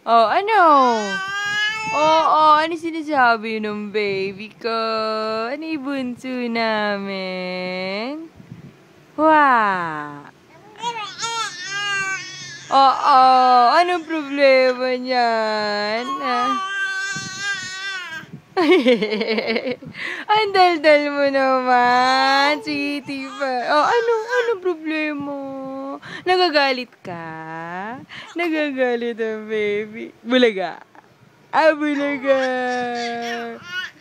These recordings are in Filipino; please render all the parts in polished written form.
Oh, ano? Oo, ano sinasabi ng baby ko? Ano yung bunso namin? Wow! Oo, anong problema niyan? Ang dal-dal mo naman, sweetie pa. Oh, anong problema? Nagagalit ka? Nagagalit ang baby. Bulaga. Bulaga.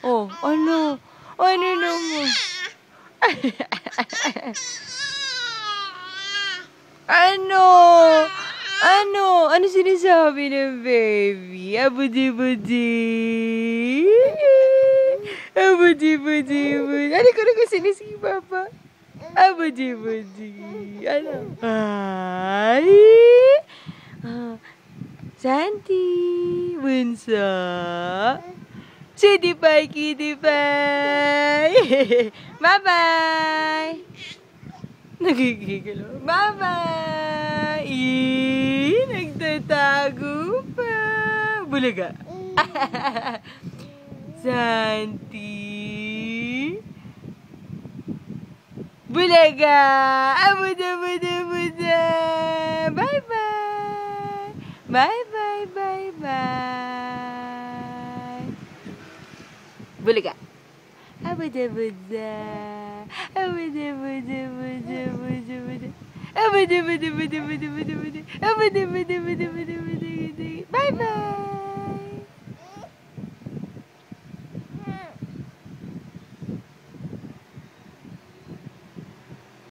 Oh, ano? Ano naman? Ano? Ano sinasabi ng baby? Abudi-budi. Abudi-budi. Ano ko sinisipa pa? Abudi-budi. Ano? Ay! Santi. Bunso. Cutie pie, cutie pie. Bye-bye. Nagigigil ako. Bye-bye! Nagtatago pa. Bulaga. Santi. Bulaga. Abuda. Bye-bye. Bye-bye, bye-bye. Bulaga. Abuda. Bye bye.